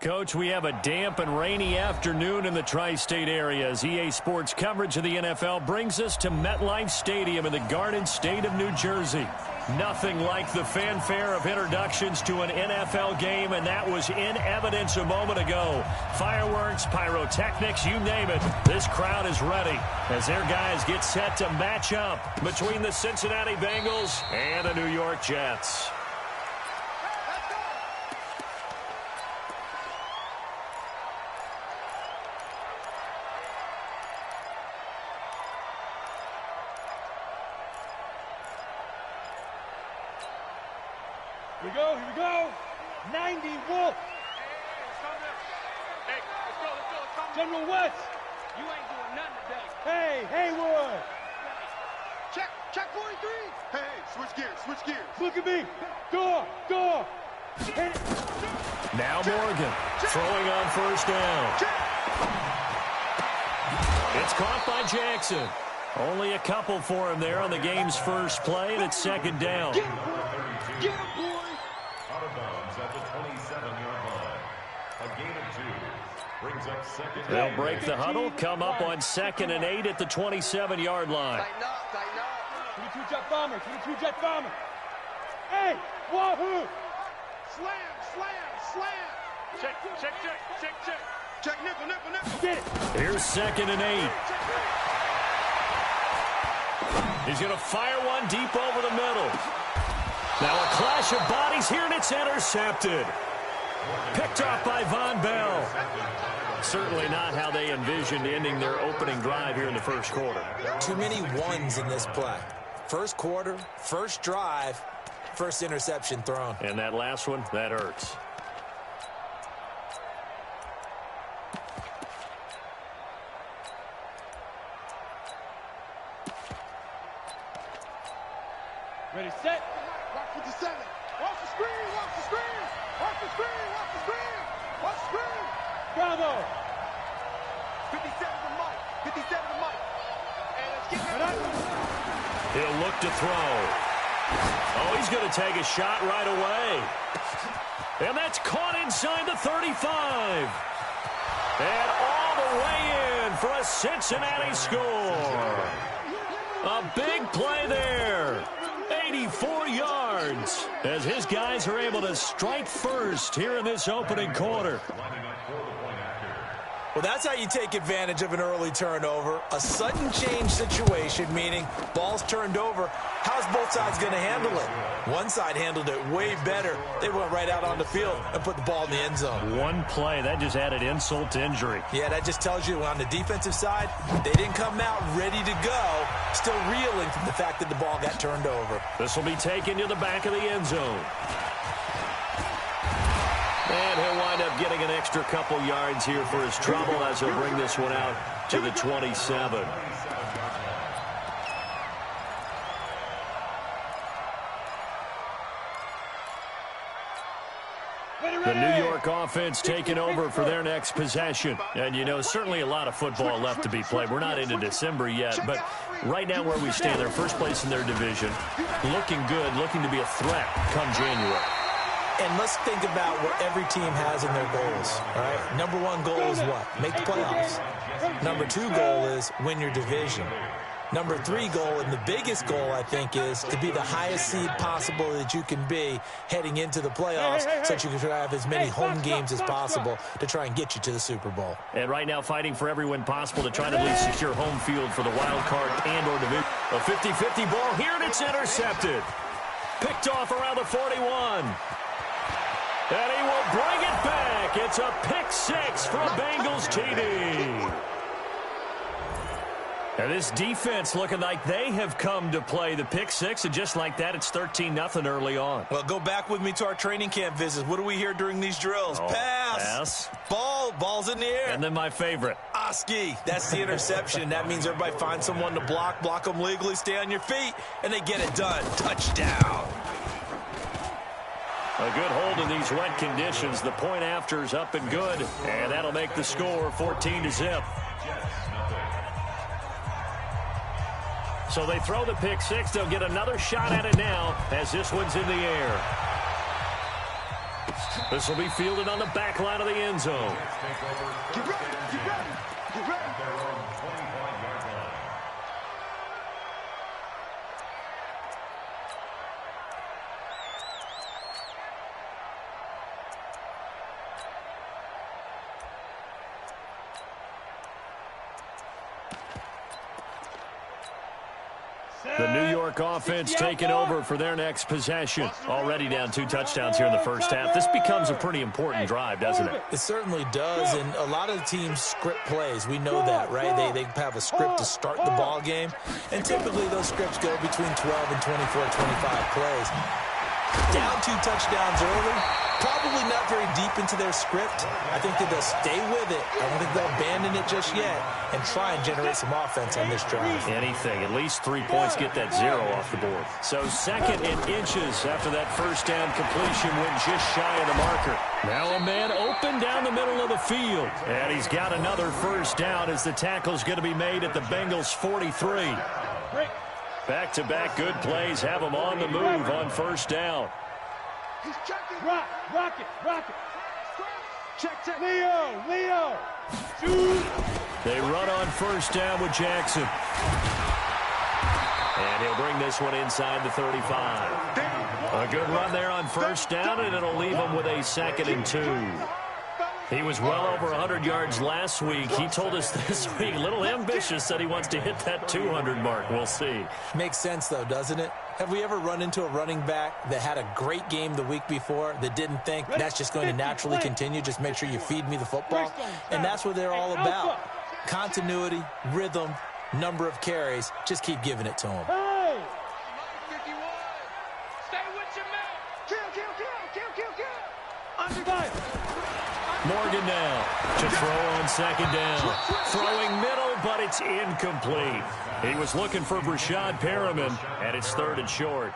Coach, we have a damp and rainy afternoon in the tri-state area as EA Sports coverage of the NFL brings us to MetLife Stadium in the Garden State of New Jersey. Nothing like the fanfare of introductions to an NFL game, and that was in evidence a moment ago. Fireworks, pyrotechnics, you name it. This crowd is ready as their guys get set to match up between the Cincinnati Bengals and the New York Jets. Here we go. 90 Wolf. Hey, let's go. General West. You ain't doing nothing today. Hey, Haywood. Check 43. Hey, switch gears. Look at me. Door. Hit it. Now Morgan throwing on first down. It's caught by Jackson. Only a couple for him there on the game's first play, and it's second down. Get him, boy. Out of bounds at the 27-yard line. A gain of 2 brings up second. They'll break the huddle, come up on 2nd and 8 at the 27-yard line. Tighten up. 22 jet bomber. Hey, wahoo. Slam. Check nickel. Get it. Here's 2nd and 8. He's going to fire one deep over the middle. Now a clash of bodies here, and it's intercepted. Picked off by Von Bell. Certainly not how they envisioned ending their opening drive here in the first quarter. Too many ones in this play. First quarter, first drive, first interception thrown. And that last one, that hurts. Ready, set. Watch 57. Watch the screen. Bravo. 57 to Mike. And let's get He'll look to throw. Oh, he's going to take a shot right away. And that's caught inside the 35. And all the way in for a Cincinnati score. A big play there. 84 yards as his guys are able to strike first here in this opening quarter. Well, that's how you take advantage of an early turnover. A sudden change situation, meaning ball's turned over. How's both sides going to handle it? One side handled it way better. They went right out on the field and put the ball in the end zone. One play, that just added insult to injury. Yeah, that just tells you on the defensive side, they didn't come out ready to go, still reeling from the fact that the ball got turned over. This will be taken to the back of the end zone. And he'll wind up getting an extra couple yards here for his trouble as he'll bring this one out to the 27. The New York offense taking over for their next possession. And, you know, certainly a lot of football left to be played. We're not into December yet, but right now where we stand, they're first place in their division. Looking good, looking to be a threat come January. And let's think about what every team has in their goals, all right? Number one goal is what? Make the playoffs. Number two goal is win your division. Number three goal, and the biggest goal, I think, is to be the highest seed possible that you can be heading into the playoffs so that you can have as many home games as possible to try and get you to the Super Bowl. And right now fighting for every win possible to try to at least secure home field for the wild card and or division. A 50-50 ball here, and it's intercepted. Picked off around the 41. And he will bring it back. It's a pick six for a Bengals TD. And this defense looking like they have come to play the pick six, and just like that, it's 13-0 early on. Well, go back with me to our training camp visits. What do we hear during these drills? Pass. Ball's in the air. And then my favorite. Oski. That's the interception. That means everybody finds someone to block them legally, stay on your feet, and they get it done. Touchdown. A good hold in these wet conditions. The point after is up and good, and that'll make the score 14-0. So they throw the pick six. They'll get another shot at it now as this one's in the air. This will be fielded on the back line of the end zone. Get ready, get ready, get ready. The New York offense taking over for their next possession. Already down 2 touchdowns here in the first half. This becomes a pretty important drive, doesn't it? It certainly does, and a lot of the teams script plays. We know that, right? They have a script to start the ball game, and typically those scripts go between 12 and 24, 25 plays. Down 2 touchdowns early, probably not very deep into their script. I think that they'll stay with it. I don't think they'll abandon it just yet and try and generate some offense on this drive. Anything, at least 3 points, get that 0 off the board. So 2nd and inches after that first down completion went just shy of the marker. Now a man open down the middle of the field. And he's got another first down as the tackle's going to be made at the Bengals 43. Back-to-back good plays have them on the move on first down. He's checking. Rock it. Check. Leo. Shoot. They run on first down with Jackson. And he'll bring this one inside the 35. A good run there on first down, and it'll leave him with a 2nd and 2. He was well over 100 yards last week. He told us this week, a little ambitious, said he wants to hit that 200 mark. We'll see. Makes sense, though, doesn't it? Have we ever run into a running back that had a great game the week before that didn't think that's just going to naturally continue? Just make sure you feed me the football. And that's what they're all about. Continuity, rhythm, number of carries. Just keep giving it to him. Hey. 51. Stay with your man. Kill. Under fire. Morgan now to throw on 2nd down. Throwing middle, but it's incomplete. He was looking for Brashad Perriman, and it's 3rd and short.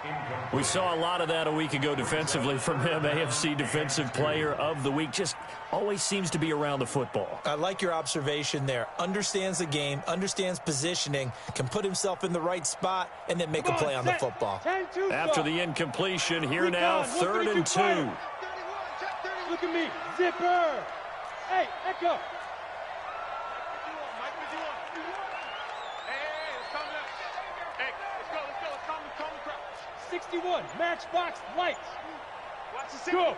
We saw a lot of that a week ago defensively from him. AFC Defensive Player of the Week. Just always seems to be around the football. I like your observation there. Understands the game, understands positioning, can put himself in the right spot, and then make a play on the football. After the incompletion, here now, 3rd and 2. Look at me. Zipper. Hey, Echo. Mike, 51. Hey, let's calm down. Hey, let's go. Calm the crowd. 61. Matchbox lights. Watch the Go.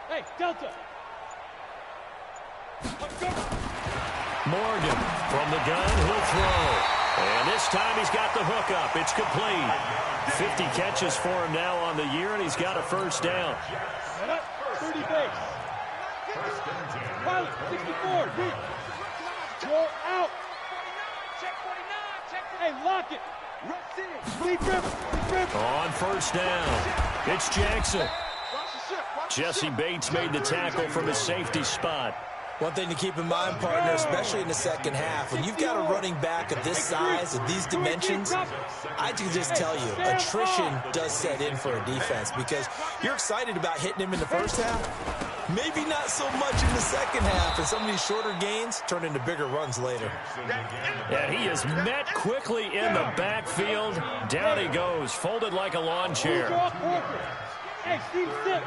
Hey, Delta. Let's go. Morgan from the gun, he'll throw. And this time he's got the hook up. It's complete. 50 catches for him now on the year, and he's got a first down. 30 base. Pilot, 64. Reach. Go out. Check 49. Check 49. Hey, lock it. Deep grip. On first down, it's Jackson. Jesse Bates made the tackle from his safety spot. One thing to keep in mind, partner, especially in the second half, when you've got a running back of this size, of these dimensions, I can just tell you, attrition does set in for a defense because you're excited about hitting him in the first half. Maybe not so much in the second half, and some of these shorter gains turn into bigger runs later. And he is met quickly in the backfield. Down he goes, folded like a lawn chair. Hey, Steve 6.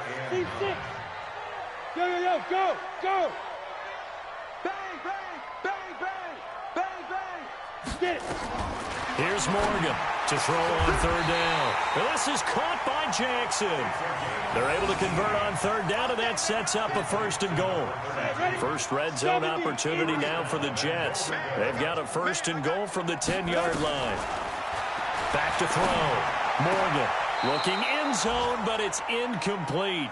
Go. Get it. Here's Morgan to throw on 3rd down. Well, this is caught by Jackson. They're able to convert on 3rd down, and that sets up a 1st and goal. First red zone opportunity now for the Jets. They've got a 1st and goal from the 10-yard line. Back to throw. Morgan looking end zone, but it's incomplete.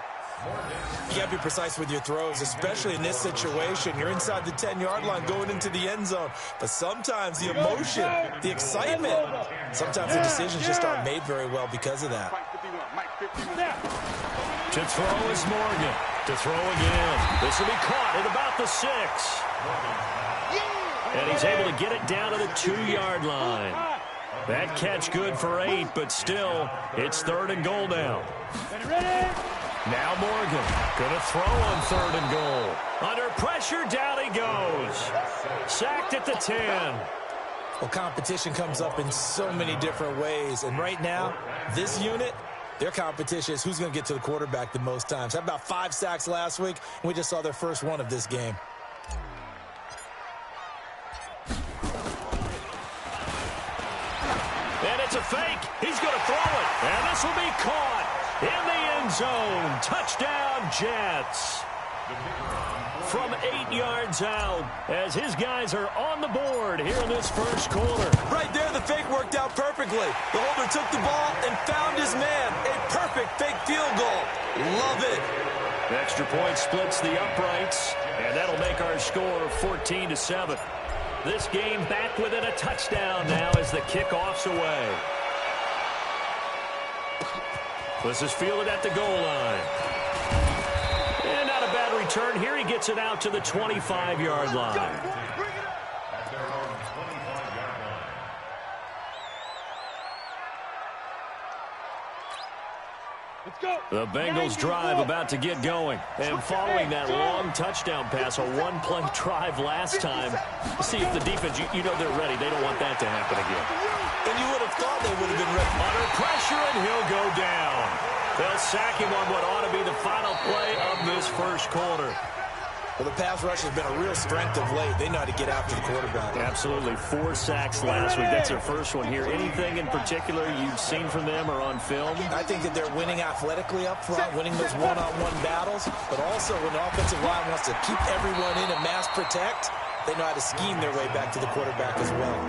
You got to be precise with your throws, especially in this situation. You're inside the 10-yard line going into the end zone. But sometimes the emotion, the excitement, sometimes the decisions just aren't made very well because of that. To throw is Morgan. To throw again. This will be caught at about the 6. And he's able to get it down to the 2-yard line. That catch good for 8, but still, it's 3rd and goal now. Ready? Now Morgan going to throw on 3rd and goal. Under pressure, down he goes. Sacked at the 10. Well, competition comes up in so many different ways. And right now, this unit, Their competition is who's going to get to the quarterback the most times. How about 5 sacks last week? We just saw their first one of this game. And it's a fake. He's going to throw it. And this will be caught in the end zone. Touchdown, Jets. From 8 yards out as his guys are on the board here in this first quarter. Right there, the fake worked out perfectly. The holder took the ball and found his man. A perfect fake field goal. Love it. Extra point splits the uprights, and that'll make our score 14-7. This game back within a touchdown now as the kickoff's away. This is fielded at the goal line. And not a bad return here. He gets it out to the 25-yard line. At their own 25-yard line. Let's go. The Bengals drive about to get going. And following that long touchdown pass, a one-play drive last time, see if the defense, you know they're ready. They don't want that to happen again. And you would have thought they would have been ready. Under pressure, and he'll go down. They'll sack him on what ought to be the final play of this first quarter. Well, the pass rush has been a real strength of late. They know how to get after the quarterback. Absolutely. 4 sacks last week. That's their first one here. Anything in particular you've seen from them or on film? I think that they're winning athletically up front, winning those one-on-one battles, but also when the offensive line wants to keep everyone in and mass protect, they know how to scheme their way back to the quarterback as well.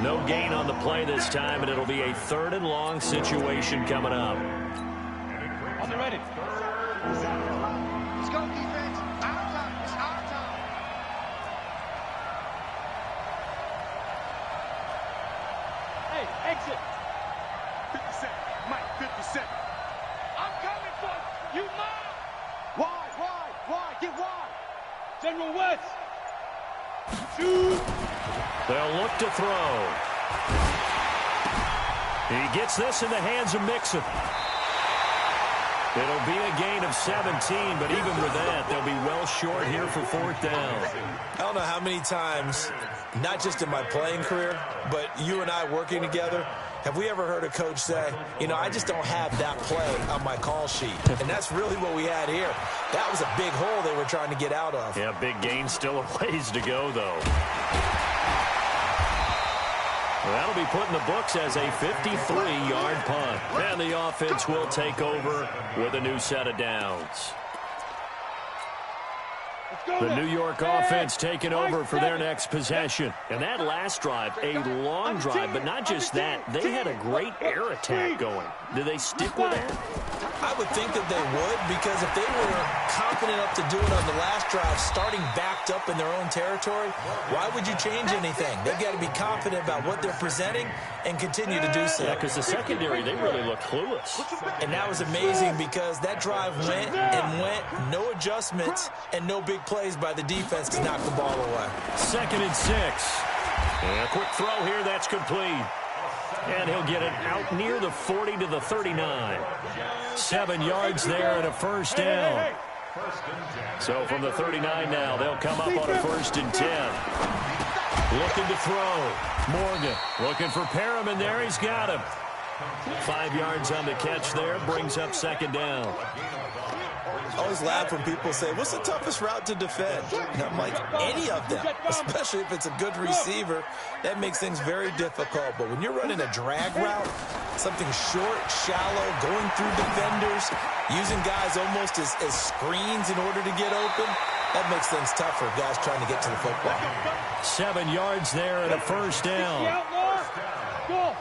No gain on the play this time, and it'll be a 3rd and long situation coming up. On the ready. Let's go, defense. Our time. It's our time. Hey, exit. 50 seconds. Mike, 50 seconds. I'm coming for you. Mine. Why? Get wide. General West. Shoot. They'll look to throw. He gets this in the hands of Mixon. It'll be a gain of 17, but even with that, they'll be well short here for 4th down. I don't know how many times, not just in my playing career, but you and I working together, have we ever heard a coach say, you know, I just don't have that play on my call sheet. And that's really what we had here. That was a big hole they were trying to get out of. Yeah, big gain, still a ways to go, though. Well, that'll be put in the books as a 53-yard punt. And the offense will take over with a new set of downs. The New York offense taking over for their next possession. And that last drive, a long drive, but not just that. They had a great air attack going. Do they stick with that? I would think that they would, because if they were confident enough to do it on the last drive, starting backed up in their own territory, why would you change anything? They've got to be confident about what they're presenting and continue to do so. Yeah, because the secondary, they really look clueless. And that was amazing because that drive went and went, no adjustments and no big plays by the defense to knock the ball away. 2nd and 6. And a quick throw here, that's complete. And he'll get it out near the 40 to the 39. 7 yards there and a 1st down. So from the 39 now, they'll come up on a 1st and 10. Looking to throw. Morgan looking for Perriman there. He's got him. 5 yards on the catch there. Brings up 2nd down. I always laugh when people say, what's the toughest route to defend? And I'm like, any of them, especially if it's a good receiver. That makes things very difficult. But when you're running a drag route, something short, shallow, going through defenders, using guys almost as screens in order to get open, that makes things tougher, guys trying to get to the football. 7 yards there and a 1st down. Go.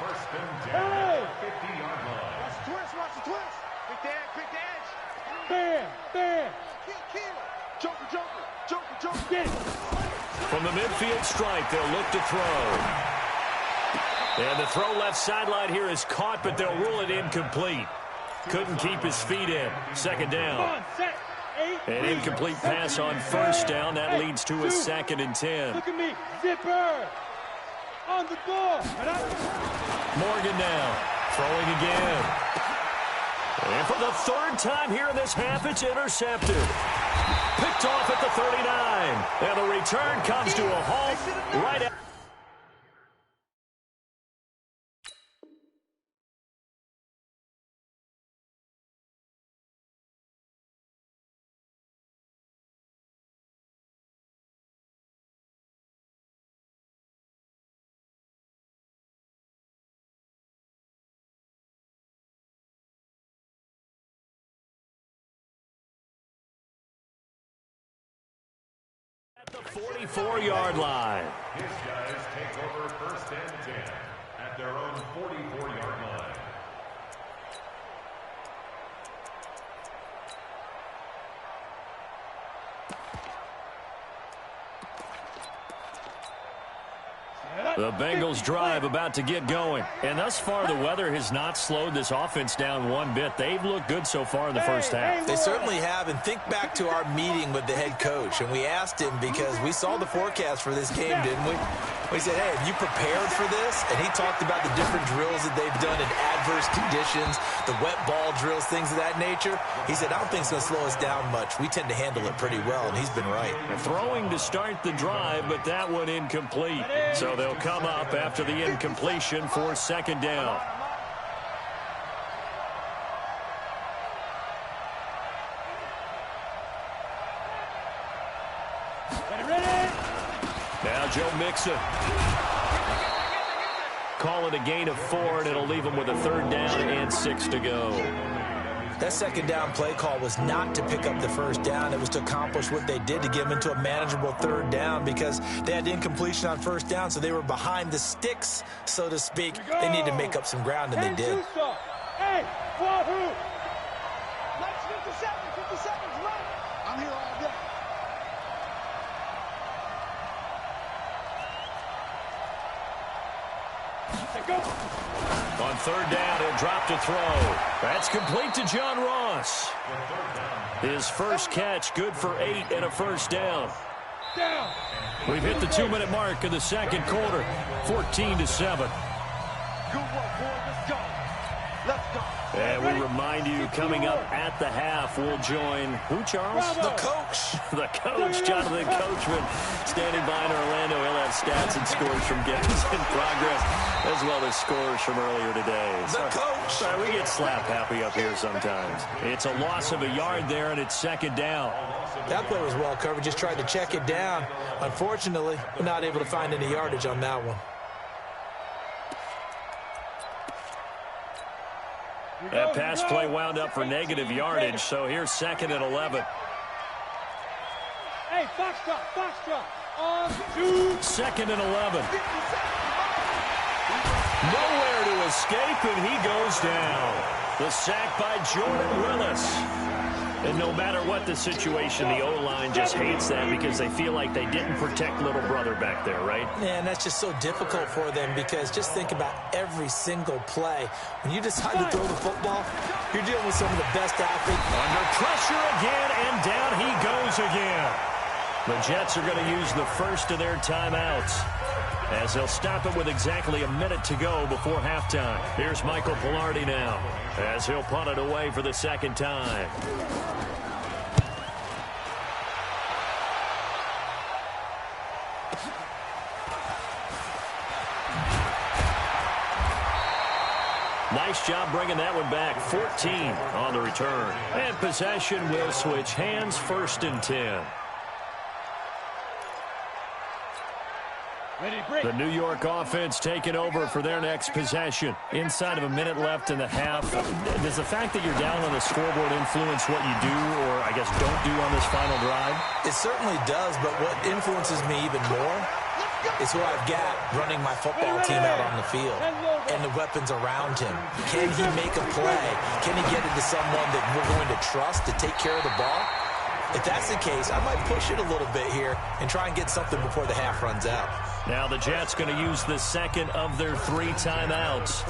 1st and 10. 50-yard line. Watch the twist. Quick edge. Bam. Kill. Joker. Get it. From the midfield stripe, they'll look to throw. And the throw left sideline here is caught, but they'll rule it incomplete. Couldn't keep his feet in. 2nd down. An incomplete pass on 1st down. That leads to a 2nd and 10. Look at me. Zipper. On the ball. Morgan now. Throwing again. And for the 3rd time here in this half, it's intercepted. Picked off at the 39. And the return comes to a halt right at At the 44-yard line. His guys take over first and 10 at their own 44-yard line. The Bengals drive about to get going. And thus far, the weather has not slowed this offense down one bit. They've looked good so far in the first half. They certainly have. And think back to our meeting with the head coach. And we asked him because we saw the forecast for this game, didn't we? We said, hey, have you prepared for this? And he talked about the different drills that they've done in adverse conditions, the wet ball drills, things of that nature. He said, I don't think it's going to slow us down much. We tend to handle it pretty well, and he's been right. Throwing to start the drive, but that one incomplete. So they'll come up after the incompletion for second down. Now Joe Mixon. Call it a gain of 4, and it'll leave him with a third down and 6 to go. That second down play call was not to pick up the first down. It was to accomplish what they did to get them into a manageable third down because they had incompletion on first down, so they were behind the sticks, so to speak. They needed to make up some ground, and they did. Hey, Wahoo! Let's 50 seconds, run! I'm here all day. Go! On third down, he'll drop to throw. That's complete to John Ross. His first catch, good for 8 and a first down. Down! We've hit the 2-minute mark in the second quarter, 14-7. Good work, boy. Let's go. Let's go. And we remind you, coming up at the half, we'll join who, Charles? The coach. The coach, Jonathan Coachman, standing by in Orlando. He'll have stats and scores from games in progress, as well as scores from earlier today. The coach. Sorry, we get slap happy up here sometimes. It's a loss of a yard there, and it's second down. That play was well covered. Just tried to check it down. Unfortunately, we're not able to find any yardage on that one. That pass play wound up for negative yardage, so here's second and 11. Hey, Foxtrot. On 2. Second and 11. Nowhere to escape, and he goes down. The sack by Jordan Willis. And no matter what the situation, the O-line just hates that because they feel like they didn't protect little brother back there, right? Yeah, and that's just so difficult for them because just think about every single play. When you decide to throw the football, you're dealing with some of the best athletes. Under pressure again, and down he goes again. The Jets are going to use the first of their timeouts as they'll stop it with exactly a minute to go before halftime. Here's Michael Pilardi now as he'll punt it away for the second time. Nice job bringing that one back. 14 on the return. And possession will switch hands, first and 10. The New York offense taking over for their next possession. Inside of a minute left in the half. Does the fact that you're down on the scoreboard influence what you do or, I guess, don't do on this final drive? It certainly does, but what influences me even more is who I've got running my football team out on the field and the weapons around him. Can he make a play? Can he get it to someone that we're going to trust to take care of the ball? If that's the case, I might push it a little bit here and try and get something before the half runs out. Now the Jets going to use the second of their 3 timeouts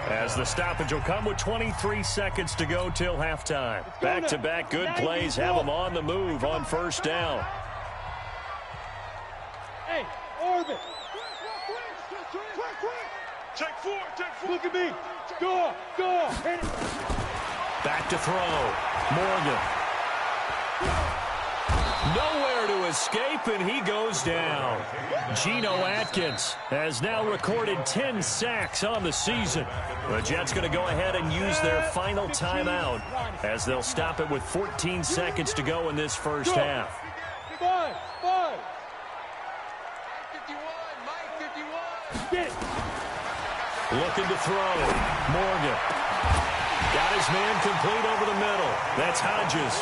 as the stoppage will come with 23 seconds to go till halftime. Back-to-back good plays have them on the move on first down. Hey, orbit. Check 4. Look at me. Go. Hit it. Back to throw. Morgan. Nowhere to escape, and he goes down. Geno Atkins has now recorded 10 sacks on the season. The Jets going to go ahead and use their final timeout as they'll stop it with 14 seconds to go in this first half. 5. 51. Get it. Looking to throw. Morgan. Got his man complete over the middle. That's Hodges.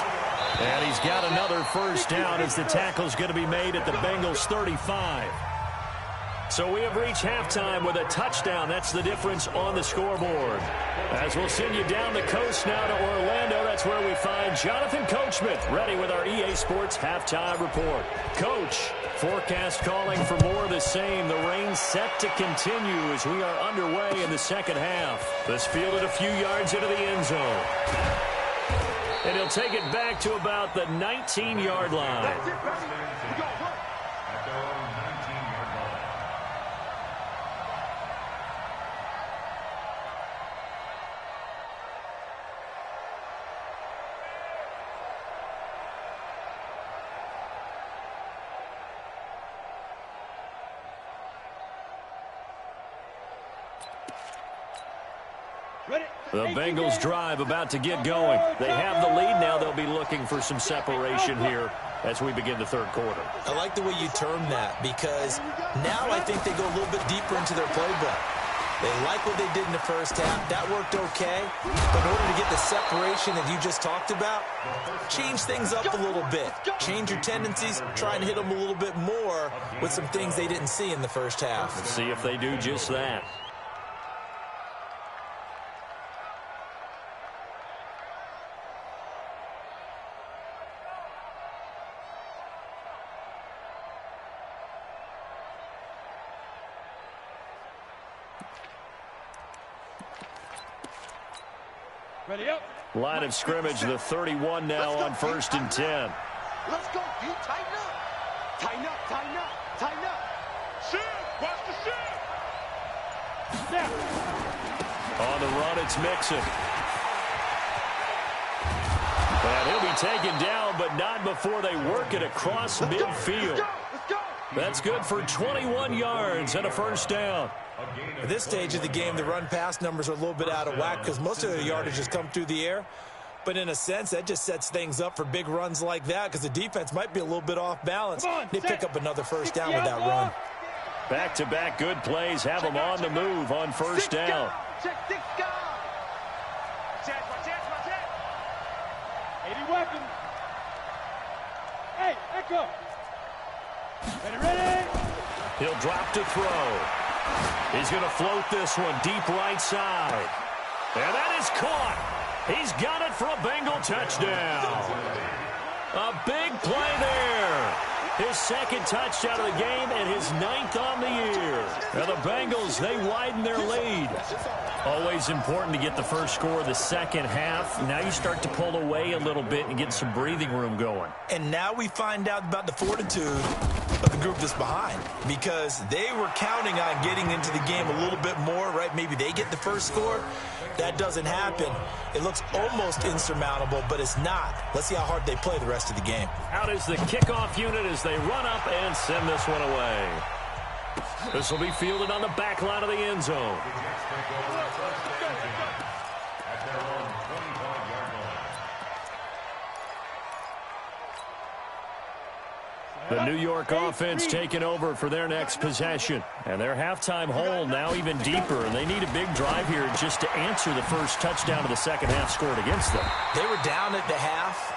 And he's got another first down as the tackle's going to be made at the Bengals 35. So we have reached halftime with a touchdown. That's the difference on the scoreboard. As we'll send you down the coast now to Orlando, that's where we find Jonathan Coachman ready with our EA Sports halftime report. Coach, forecast calling for more of the same. The rain set to continue as we are underway in the second half. This fielded a few yards into the end zone. And he'll take it back to about the 19-yard line. The Bengals drive about to get going. They have the lead now. They'll be looking for some separation here as we begin the third quarter. I like the way you term that because now I think they go a little bit deeper into their playbook. They like what they did in the first half. That worked okay. But in order to get the separation that you just talked about, change things up a little bit. Change your tendencies. Try and hit them a little bit more with some things they didn't see in the first half. Let's see if they do just that. Ready up. Line of scrimmage, the 31 now on 1st and 10. Let's go. You tighten up. Tighten up, tighten up, tighten up. Shift. Watch the shift. Snap. On the run, it's Mixon. And he'll be taken down, but not before they work it across midfield. Let's go. That's good for 21 yards and a first down. At this stage of the game, the run-pass numbers are a little bit out of whack because most of the yardage has come through the air. But in a sense, that just sets things up for big runs like that because the defense might be a little bit off balance. They pick up another first down with that run. Back-to-back good plays have them on the move on first down. Check 6 guys. Watch it. 80 weapons. Hey, Echo. Ready. He'll drop to throw. He's going to float this one deep right side. And that is caught. He's got it for a Bengal touchdown. A big play there. His second touchdown of the game and his 9th on the year. Now the Bengals, they widen their lead. Always important to get the first score of the second half. Now you start to pull away a little bit and get some breathing room going. And now we find out about the fortitude of the group that's behind because they were counting on getting into the game a little bit more, right? Maybe they get the first score. That doesn't happen. It looks almost insurmountable, but it's not. Let's see how hard they play the rest of the game. Out is the kickoff unit as they run up and send this one away. This will be fielded on the back line of the end zone. The New York offense taking over for their next possession. And their halftime hole now even deeper. And they need a big drive here just to answer the first touchdown of the second half scored against them. They were down at the half.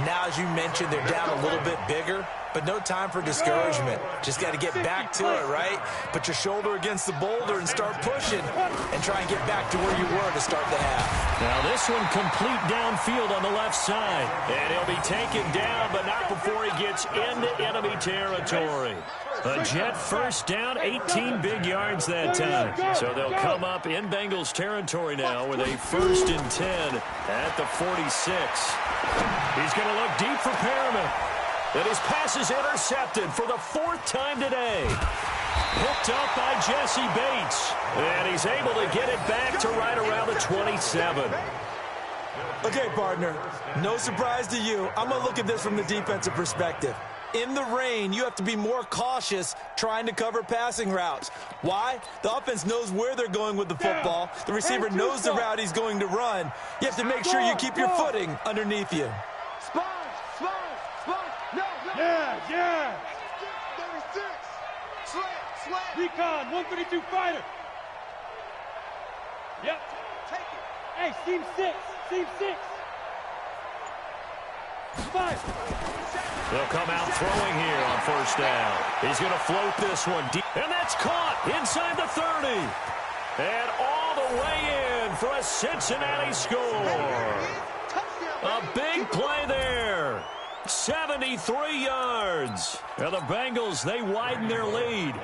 Now, as you mentioned, they're down a little bit bigger. But no time for discouragement. Just got to get back to it, right? Put your shoulder against the boulder and start pushing and try and get back to where you were to start the half. Now this one complete downfield on the left side. And he'll be taken down, but not before he gets into enemy territory. A Jet first down, 18 big yards that time. So they'll come up in Bengals territory now with a 1st and 10 at the 46. He's going to look deep for Perriman. And his pass is intercepted for the 4th time today. Picked up by Jesse Bates. And he's able to get it back to right around the 27. Okay, partner, no surprise to you. I'm going to look at this from the defensive perspective. In the rain, you have to be more cautious trying to cover passing routes. Why? The offense knows where they're going with the football. The receiver knows the route he's going to run. You have to make sure you keep your footing underneath you. Sponge. No. Yeah. 36. Slant. Recon, 132 fighter. Yep. Take it. Hey, seam 6. They'll come out throwing here on first down. He's going to float this one deep. And that's caught inside the 30. And all the way in for a Cincinnati score. A big play there. 73 yards. Now the Bengals, they widen their lead.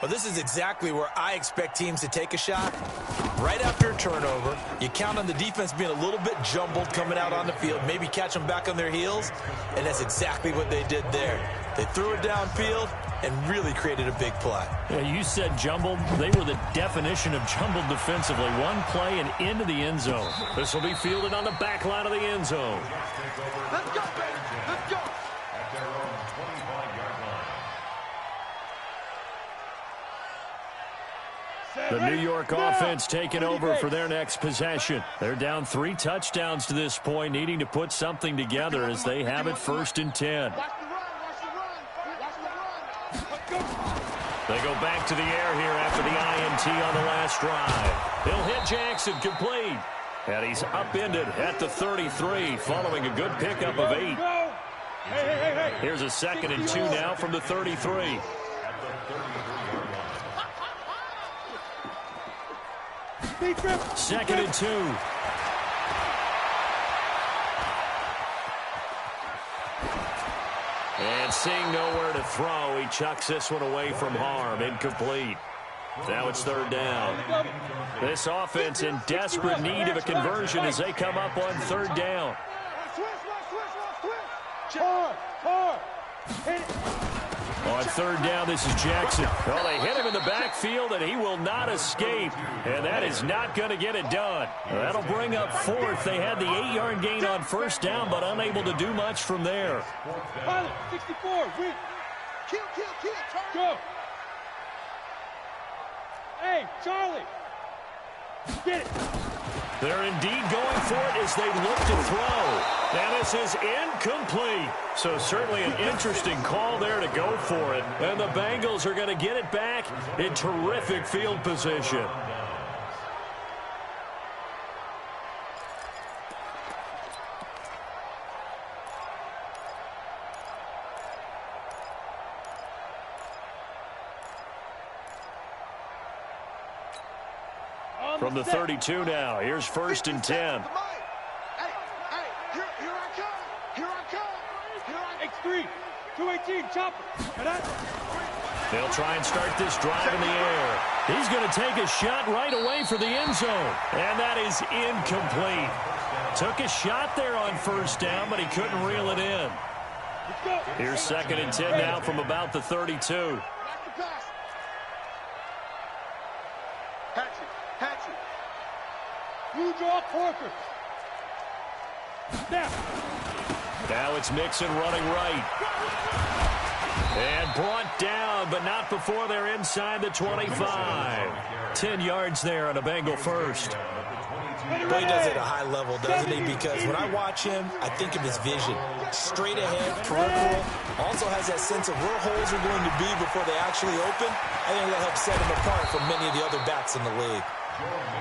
Well, this is exactly where I expect teams to take a shot. Right after a turnover, you count on the defense being a little bit jumbled coming out on the field, maybe catch them back on their heels, and that's exactly what they did there. They threw it downfield and really created a big play. Yeah, you said jumbled. They were the definition of jumbled defensively. One play and into the end zone. This will be fielded on the back line of the end zone. Let's go, baby. Let's go. At their own 25-yard line. The New York offense taking over for their next possession. They're down 3 touchdowns to this point, needing to put something together as they have it 1st and 10. Watch the run, watch the run, watch the run. Let's go. They go back to the air here after the INT on the last drive. He'll hit Jackson complete. And he's upended at the 33 following a good pickup of 8. Hey. Here's a 2nd and 2 now from the 33. Second and 2. And seeing nowhere to throw, he chucks this one away from harm. Incomplete. Now it's 3rd down. This offense in desperate need of a conversion as they come up on 3rd down. Hard. Hit it. On 3rd down, this is Jackson. Well, they hit him in the backfield, and he will not escape. And that is not going to get it done. That'll bring up 4th. They had the 8-yard gain on 1st down, but unable to do much from there. Pilot, 64, win. Kill, turn. Go. Hey, Charlie. Get it. They're indeed going for it as they look to throw. Now this is incomplete. So certainly an interesting call there to go for it. And the Bengals are going to get it back in terrific field position. From the 32 now, here's 1st and 10. Hey, here I come. X3, 218, chopper. They'll try and start this drive in the air. He's going to take a shot right away for the end zone. And that is incomplete. Took a shot there on 1st down, but he couldn't reel it in. Here's 2nd and 10 now from about the 32. You draw Corker. Snap. Now it's Mixon running right. And brought down, but not before they're inside the 25. 10 yards there on a Bengal first. But he does it at a high level, doesn't he? Because when I watch him, I think of his vision. Straight ahead, peripheral. Also has that sense of where holes are going to be before they actually open. I think that helps set him apart from many of the other backs in the league.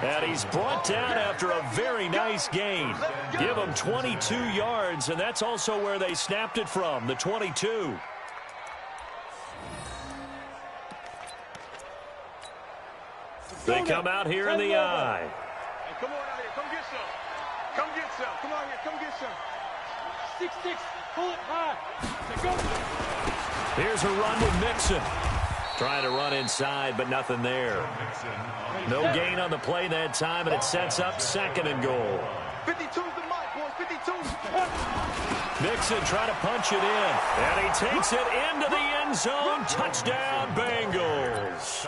And he's brought down after a very nice gain. Give him 22 yards, and that's also where they snapped it from, the 22. They come out here in the eye. Hey, come on out here. Come get some. Come get some. Come on here. Come get some. 6-6, pull it high. Go. Here's a run with Mixon. Trying to run inside, but nothing there. No gain on the play that time, and it sets up 2nd and goal. 52's the mic, boys. 52. Mixon trying to punch it in, and he takes it into the end zone. Touchdown, Bengals.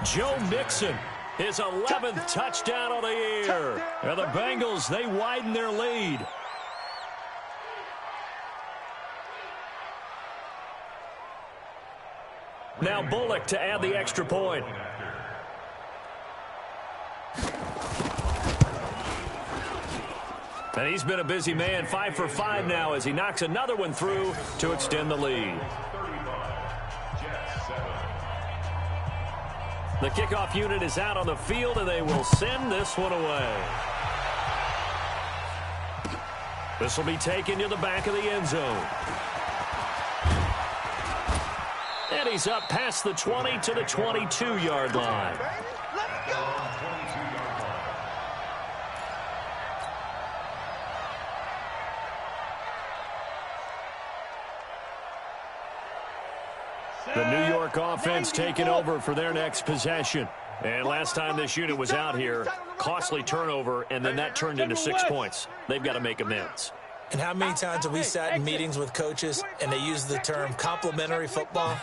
Joe Mixon, his 11th touchdown of the year. And the Bengals, they widen their lead. Now Bullock to add the extra point. And he's been a busy man, 5 for 5 now as he knocks another one through to extend the lead. The kickoff unit is out on the field, and they will send this one away. This will be taken to the back of the end zone. And he's up past the 20 to the 22-yard line. Let's go! The New York offense taking over for their next possession. And last time this unit was out here, costly turnover, and then that turned into 6 points. They've got to make amends. And how many times have we sat in meetings with coaches and they use the term complementary football?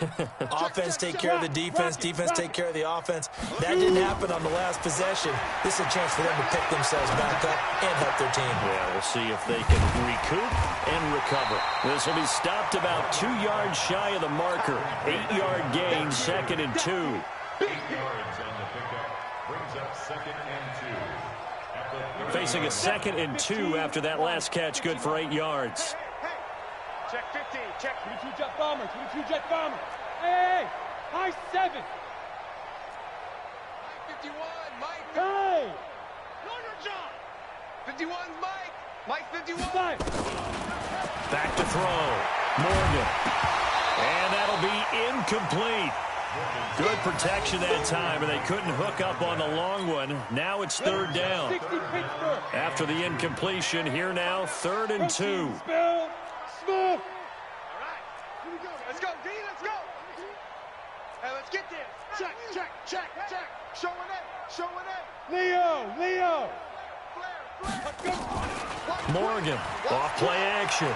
Offense take care of the defense, defense take care of the offense. That didn't happen on the last possession. This is a chance for them to pick themselves back up and help their team. Yeah, we'll see if they can recoup and recover. This will be stopped about 2 yards shy of the marker. 8-yard gain, 2nd and 2. 8 yards on the pickup. Brings up 2nd and 2. Facing a 2nd and 2 after that last catch, good for 8 yards. Check 15. Check. 22 jet bomber. 22 jet bomber. Hey, high 7. 51, Mike. Hey. No, your job. 51, Mike. Mike 51. Five. Back to throw. Morgan. And that'll be incomplete. Good protection that time, and they couldn't hook up on the long one. Now it's 3rd down. 60 Pittsburgh. After the incompletion, here now, 3rd and 2. Spell. All Smooth. right. Here we go. Let's go, D. Let's go. Hey, let's get there. Check, check, check, check. Showing it. Showing it. Leo. Morgan, off play action.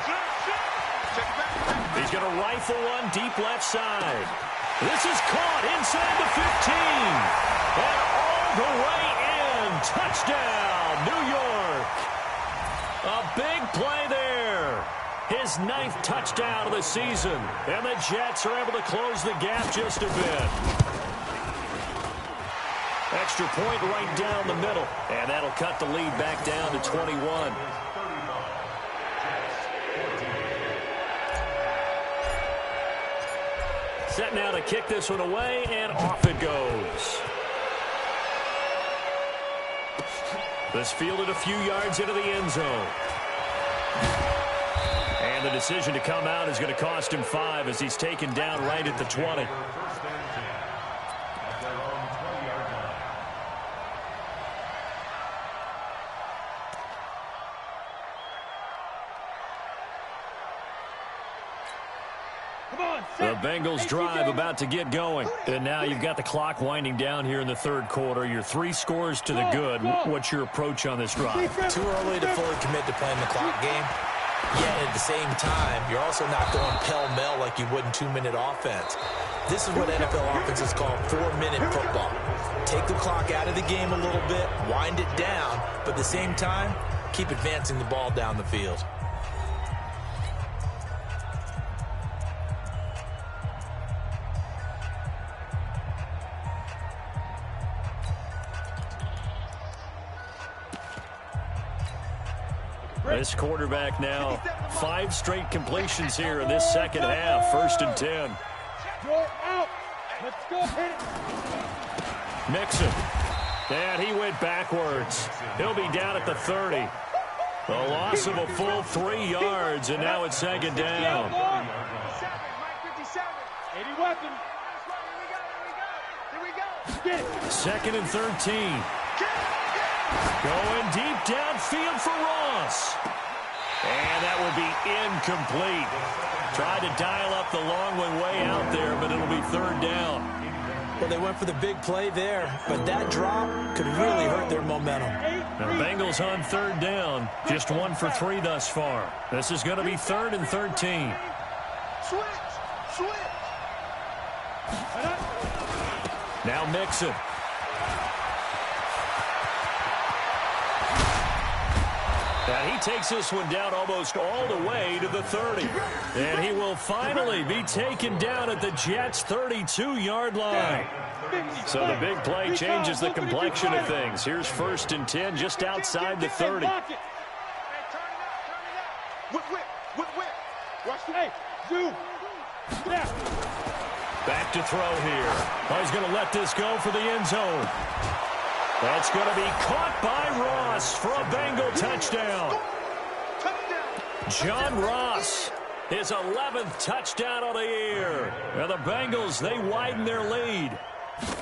Check back. He's going to rifle one deep left side. This is caught inside the 15. And all the way in. Touchdown, New York. A big play there. His 9th touchdown of the season. And the Jets are able to close the gap just a bit. Extra point right down the middle. And that'll cut the lead back down to 21. Set now to kick this one away, and off it goes. This fielded a few yards into the end zone. And the decision to come out is going to cost him 5 as he's taken down right at the 20. The Bengals drive about to get going. And now you've got the clock winding down here in the 3rd quarter. You're 3 scores to the good. What's your approach on this drive? Too early to fully commit to playing the clock game. Yet at the same time, you're also not going pell-mell like you would in 2-minute offense. This is what NFL offenses call 4-minute football. Take the clock out of the game a little bit, wind it down, but at the same time, keep advancing the ball down the field. This quarterback now, 5 straight completions here in this 2nd half. 1st and 10. Go out. Let's go. Hit it. Mixon. And he went backwards. He'll be down at the 30. A loss of a full 3 yards, and now it's 2nd down. 80 weapon. Here we go. Get it. 2nd and 13. Going deep downfield for Ross. And that will be incomplete. Tried to dial up the long one way out there, but it'll be 3rd down. Well, they went for the big play there, but that drop could really hurt their momentum. The Bengals on 3rd down. Just 1 for 3 thus far. This is going to be 3rd and 13. Switch. Now Mixon. And he takes this one down almost all the way to the 30. And he will finally be taken down at the Jets' 32-yard line. So the big play changes the complexion of things. Here's 1st and 10 just outside the 30. Hey, turn it out. Whip. Watch the hey. Zoom. Yeah. Back to throw here. Oh, he's going to let this go for the end zone. That's going to be caught by Ross for a Bengal touchdown. John Ross, his 11th touchdown of the year. And the Bengals, they widen their lead.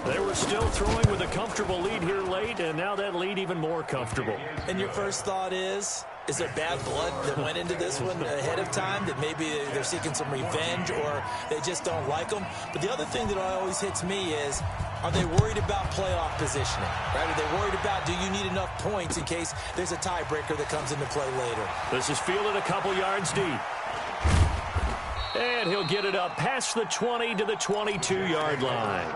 They were still throwing with a comfortable lead here late, and now that lead even more comfortable. And your first thought is there bad blood that went into this one ahead of time, that maybe they're seeking some revenge or they just don't like them? But the other thing that always hits me is, are they worried about playoff positioning? Right? Are they worried about, do you need enough points in case there's a tiebreaker that comes into play later? This is fielded a couple yards deep. And he'll get it up past the 20 to the 22-yard line.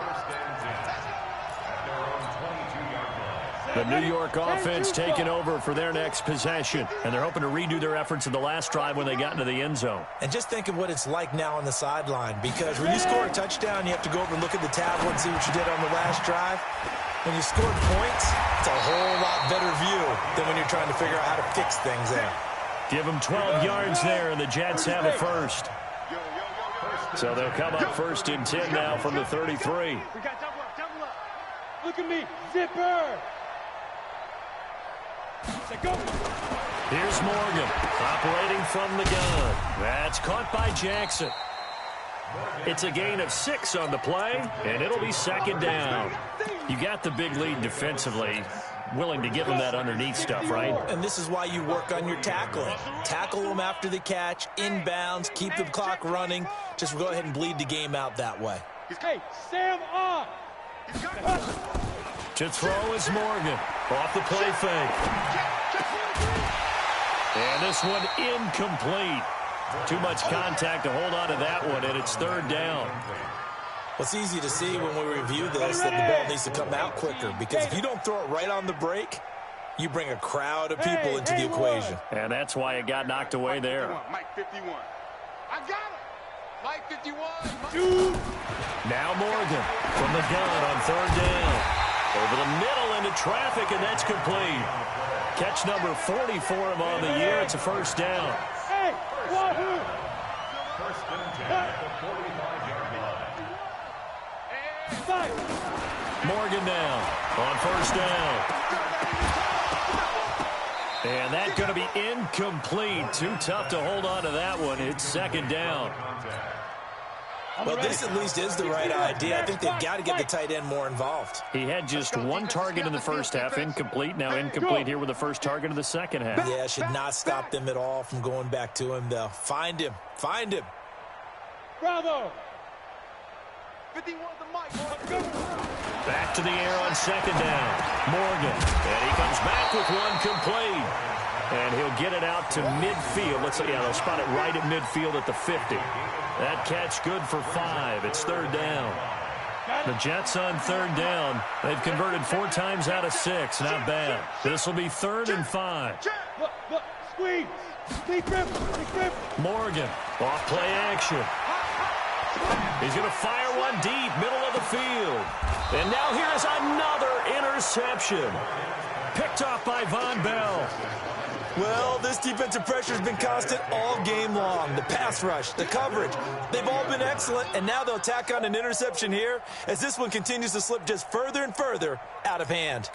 The New York offense taking over for their next possession. And they're hoping to redo their efforts in the last drive when they got into the end zone. And just think of what it's like now on the sideline. Because when you score a touchdown, you have to go over and look at the tablet and see what you did on the last drive. When you scored points, it's a whole lot better view than when you're trying to figure out how to fix things there. Give them 12 yards there, and the Jets have it first. So they'll come up first and 10 now from the 33. We got double up. Look at me, zipper. Go. Here's Morgan, operating from the gun. That's caught by Jackson. It's a gain of 6 on the play, and it'll be second down. You got the big lead defensively. Willing to give them that underneath stuff, right? And this is why you work on your tackling. Tackle them after the catch, inbounds, keep the clock running. Just go ahead and bleed the game out that way. Hey, Sam on. To throw is Morgan. Off the play fake. And this one incomplete. Too much contact to hold on to that one, and it's third down. It's easy to see when we review this that the ball needs to come out quicker, because if you don't throw it right on the break, you bring a crowd of people into the equation. And that's why it got knocked away there. Mike 51. I got it. Mike 51. Now Morgan from the gun on third down. Over the middle into traffic, and that's complete. Catch number 40 for him on the year. It's a first down. Hey, wahoo! First and 10 at the 45-yard line. Morgan now on first down. And that's going to be incomplete. Too tough to hold on to that one. It's second down. Well, this at least is the right idea. I think they've got to get the tight end more involved. He had just one target in the first half, incomplete. Now incomplete here with the first target of the second half. Yeah, should not stop them at all from going back to him, though. Find him. Find him. Bravo. 51 the mic. Back to the air on second down. Morgan. And he comes back with one complete. And he'll get it out to midfield. Let's see. Yeah, they'll spot it right at midfield at the 50. That catch good for 5. It's third down. The Jets on third down. They've converted 4 times out of 6. Not bad. This will be third and 5. Look, squeeze. Big grip. Morgan, off play action. He's going to fire one deep, middle of the field. And now here's another interception. Picked off by Von Bell. Well, this defensive pressure has been constant all game long. The pass rush, the coverage, they've all been excellent, and now they'll tack on an interception here as this one continues to slip just further and further out of hand.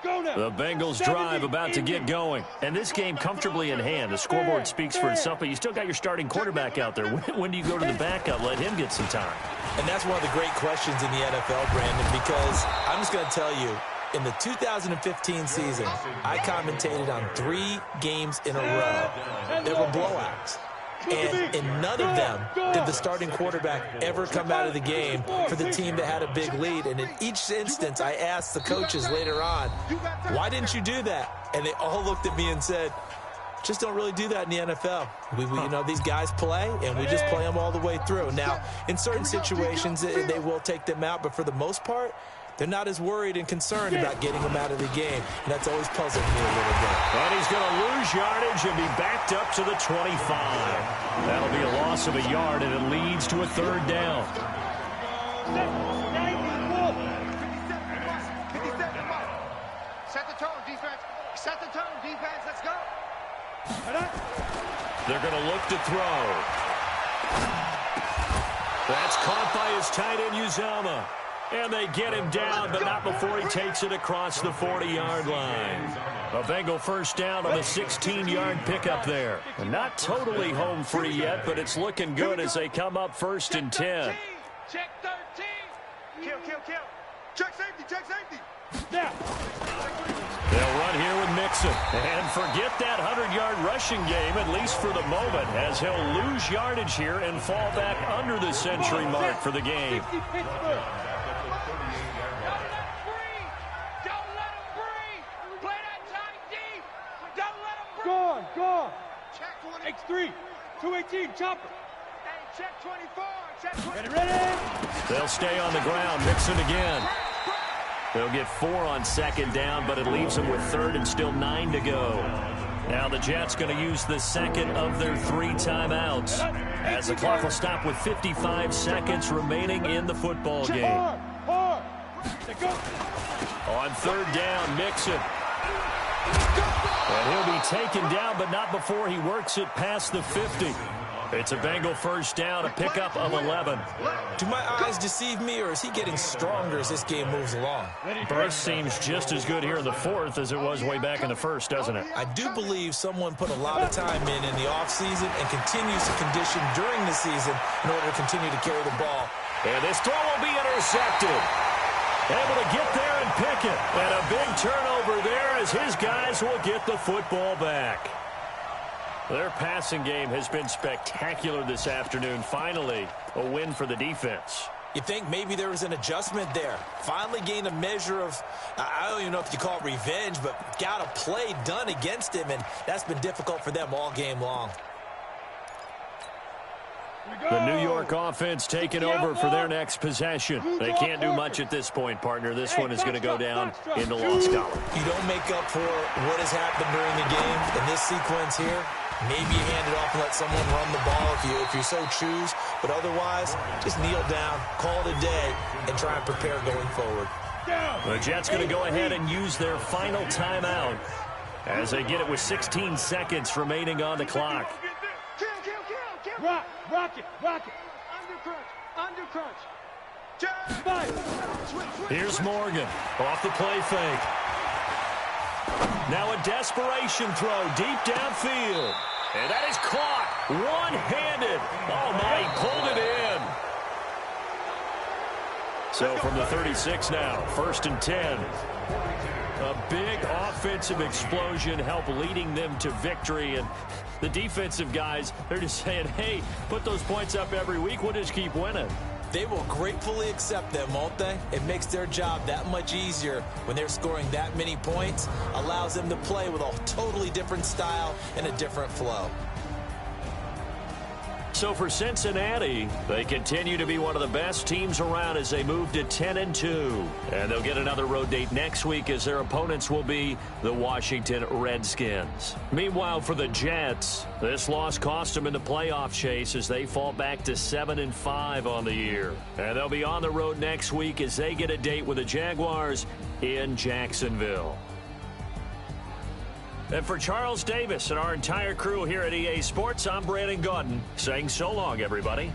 The Bengals drive about to get going. And this game comfortably in hand. The scoreboard speaks for itself, but you still got your starting quarterback out there. When do you go to the backup? Let him get some time. And that's one of the great questions in the NFL, Brandon, because I'm just going to tell you, in the 2015 season, I commentated on 3 games in a row. There were blowouts. And in none of them did the starting quarterback ever come out of the game for the team that had a big lead. And in each instance, I asked the coaches later on, why didn't you do that? And they all looked at me and said, just don't really do that in the NFL. We you know, these guys play, and we just play them all the way through. Now, in certain situations, they will take them out, but for the most part, they're not as worried and concerned about getting them out of the game. And that's always puzzled me a little bit. And he's going to lose yardage and be backed up to the 25. That'll be a loss of a yard, and it leads to a third down. Set the tone, defense. Set the tone, defense. Let's go. They're going to look to throw. That's caught by his tight end, Uzomah. And they get him down, but not before he takes it across the 40-yard line. A Bengal first down on a 16-yard pickup there. Not totally home free yet, but it's looking good as they come up 1st and 10. Check 13. Kill. Check safety. Now. They'll run here with Mixon. And forget that 100-yard rushing game, at least for the moment, as he'll lose yardage here and fall back under the century mark for the game. Go. X3, 218, chopper. Hey, check 24. Check 24. Ready. They'll stay on the ground. Mixon again. They'll get 4 on 2nd down, but it leaves them with 3rd and still 9 to go. Now the Jets going to use the 2nd of their 3 timeouts as the clock will stop with 55 seconds remaining in the football game. Hard. Go. On 3rd down, Mixon. And he'll be taken down, but not before he works it past the 50. It's a Bengal first down, a pickup of 11. Do my eyes deceive me, or is he getting stronger as this game moves along? Burst seems just as good here in the 4th as it was way back in the 1st, doesn't it? I do believe someone put a lot of time in the offseason and continues to condition during the season in order to continue to carry the ball. And this throw will be intercepted. Able to get there and pick it. And a big turnover there as his guys will get the football back. Their passing game has been spectacular this afternoon. Finally, a win for the defense. You think maybe there was an adjustment there. Finally gained a measure of, I don't even know if you call it revenge, but got a play done against him, and that's been difficult for them all game long. The New York offense taking over for their next possession. They can't do much at this point, partner. This one is going to go down in the loss column. You don't make up for what has happened during the game in this sequence here. Maybe you hand it off and let someone run the ball if you so choose. But otherwise, just kneel down, call it a day, and try and prepare going forward. The Jets going to go ahead and use their final timeout as they get it with 16 seconds remaining on the clock. Kill. Rock it. Under crunch. Here's Morgan off the play fake. Now a desperation throw deep downfield. And that is caught one-handed. Oh, my, he pulled it in. So from the 36 now, 1st and 10. A big offensive explosion helped leading them to victory. And the defensive guys, they're just saying, hey, put those points up every week. We'll just keep winning. They will gratefully accept them, won't they? It makes their job that much easier when they're scoring that many points. Allows them to play with a totally different style and a different flow. So for Cincinnati, they continue to be one of the best teams around as they move to 10-2. And they'll get another road date next week as their opponents will be the Washington Redskins. Meanwhile, for the Jets, this loss cost them in the playoff chase as they fall back to 7-5 on the year. And they'll be on the road next week as they get a date with the Jaguars in Jacksonville. And for Charles Davis and our entire crew here at EA Sports, I'm Brandon Gaudin saying so long, everybody.